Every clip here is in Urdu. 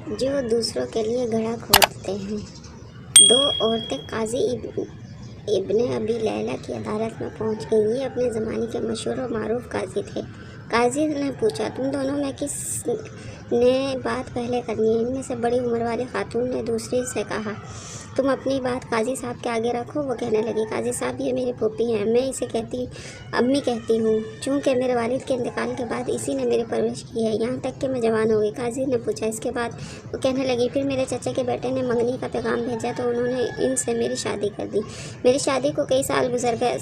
جو دوسروں کے لیے گڑھا کھودتے ہیں۔ دو عورتیں قاضی ابن ابی لیلہ کی عدالت میں پہنچ گئیں۔ یہ اپنے زمانے کے مشہور و معروف قاضی تھے۔ قاضی نے پوچھا، تم دونوں میں کس نے بات پہلے کرنی ہے؟ ان میں سے بڑی عمر والی خاتون نے دوسری سے کہا، تم اپنی بات قاضی صاحب کے آگے رکھو۔ وہ کہنے لگی، قاضی صاحب، یہ میری پھوپھی ہیں، میں اسے امی کہتی ہوں، چونکہ میرے والد کے انتقال کے بعد اسی نے میری پرورش کی ہے، یہاں تک کہ میں جوان ہو گئی۔ قاضی نے پوچھا، اس کے بعد؟ وہ کہنے لگی، پھر میرے چچا کے بیٹے نے منگنی کا پیغام بھیجا تو انہوں نے ان سے میری شادی کر دی۔ میری شادی کو کئی سال گزر گئے،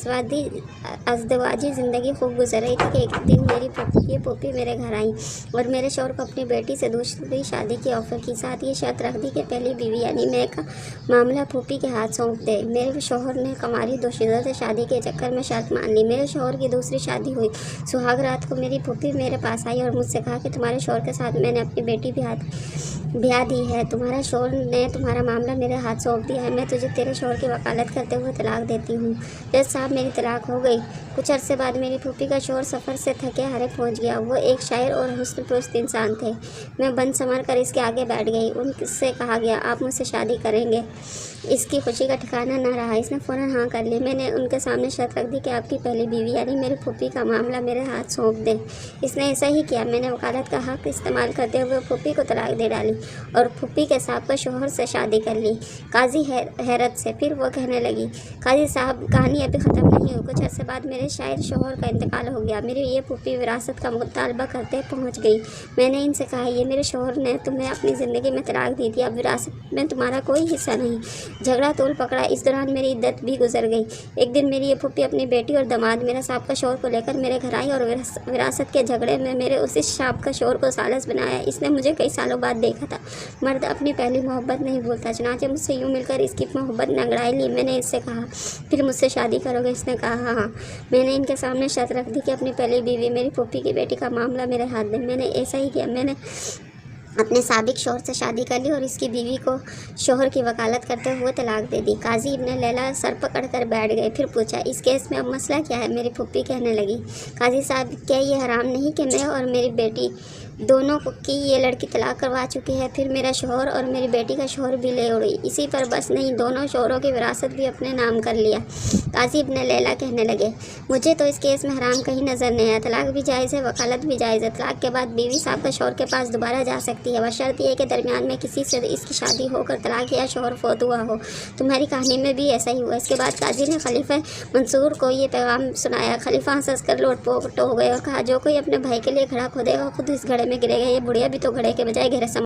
ازدواجی زندگی خوب گزر رہی تھی کہ ایک دن میری پھوپھی میرے گھر آئیں اور میرے شوہر کو اپنی بیٹی سے دوسری شادی کی آفر کی، ساتھ یہ شرط رکھ دی کہ پہلی بیوی یعنی میں کا معاملہ پھوپھی کے ہاتھ سونپ دے۔ میرے شوہر نے کماری دوشیزہ سے شادی کے چکر میں شرط مان لی۔ میرے شوہر کی دوسری شادی ہوئی۔ سہاگ رات کو میری پھوپھی میرے پاس آئی اور مجھ سے کہا کہ تمہارے شوہر کے ساتھ میں نے اپنی بیٹی بیاہ دی ہے، تمہارا شوہر نے تمہارا معاملہ میرے ہاتھ سونپ دیا ہے، میں تجھے تیرے شوہر کی وکالت کرتے ہوئے طلاق دیتی ہوں۔ جج صاحب، میری طلاق ہو گئی۔ کچھ عرصے بعد میری پھوپھی کا شوہر سفر سے تھکے ہارے پہنچ گیا۔ وہ ایک شاعر اور حسن پرست انسان تھے۔ میں بن سنور کر اس کے آگے بیٹھ گئی۔ ان سے کہا گیا، آپ مجھ سے شادی کریں گے؟ اس کی خوشی کا ٹھکانہ نہ رہا۔ اس نے فوراً ہاں کر لی۔ میں نے ان کے سامنے شرط رکھ دی کہ آپ کی پہلی بیوی یعنی میری پھوپھی کا معاملہ میرے ہاتھ سونپ دیں۔ اس نے ایسا ہی کیا۔ میں نے وکالت کا حق استعمال کرتے ہوئے پھوپھی کو طلاق دے ڈالی اور پھوپھی کے سابقہ شوہر سے شادی کر لی۔ قاضی حیرت سے، پھر وہ کہنے لگی، قاضی صاحب، کہانی ابھی ختم نہیں ہوئی۔ کچھ عرصے بعد میرے شاعر شوہر کا انتقال ہو گیا۔ میری یہ پھوپھی وراثت کا مطالبہ کرتے پہنچ گئی۔ میں نے ان سے کہا، یہ میرے شوہر نے تمہیں اپنی زندگی میں طلاق دی تھی، اب وراثت میں تمہارا کوئی حصہ نہیں۔ جھگڑا طول پکڑا۔ اس دوران میری عدت بھی گزر گئی۔ ایک دن میری یہ پھوپھی اپنی بیٹی اور داماد میرا سابقہ شوہر کو لے کر میرے گھر آئی اور وراثت کے جھگڑے میں میرے اسی سابقہ شوہر کو سالس بنایا۔ اس نے مجھے کئی سالوں بعد دیکھا تھا۔ مرد اپنی پہلی محبت نہیں بھولتا، چنانچہ مجھ سے یوں مل کر اس کی محبت نے انگڑائی لی۔ میں نے اس سے کہا، پھر مجھ سے شادی کرو گے؟ اس نے کہا، ہاں۔ میں نے ان کے سامنے شرط رکھ دی کہ اپنی پہلی بیوی میری پھوپھی کی بیٹی کا معاملہ میرے ہاتھ دیں۔ میں نے ایسا ہی کیا۔ میں نے اپنے سابق شوہر سے شادی کر لی اور اس کی بیوی کو شوہر کی وکالت کرتے ہوئے طلاق دے دی۔ قاضی ابن لیلہ سر پکڑ کر بیٹھ گئے۔ پھر پوچھا، اس کیس میں اب مسئلہ کیا ہے؟ میری پھوپھی کہنے لگی، قاضی صاحب، کیا یہ حرام نہیں کہ میں اور میری بیٹی دونوں کی یہ لڑکی طلاق کروا چکی ہے، پھر میرا شوہر اور میری بیٹی کا شوہر بھی لے اڑی، اسی پر بس نہیں، دونوں شوہروں کی وراثت بھی اپنے نام کر لیا۔ قاضی ابن لیلہ کہنے لگے، مجھے تو اس کیس میں حرام کہیں نظر نہیں آیا۔ طلاق بھی جائز ہے، وکالت بھی جائز ہے۔ طلاق کے بعد بیوی سابقہ شوہر کے پاس دوبارہ جا سکتی ہے، بشرط یہ کہ درمیان میں کسی سے اس کی شادی ہو کر طلاق یا شوہر فوت ہوا ہو۔ تمہاری کہانی میں بھی ایسا ہی ہوا۔ اس کے بعد قاضی نے خلیفہ منصور کو یہ پیغام سنایا۔ خلیفہ ہنس کر لوٹ پوٹ ہو گئے اور کہا، جو کوئی اپنے بھائی کے لیے گھڑا کھودے گا خود اس گھڑے میں گرے گا۔ یہ بڑھیا بھی تو گھڑے کے بجائے گہرے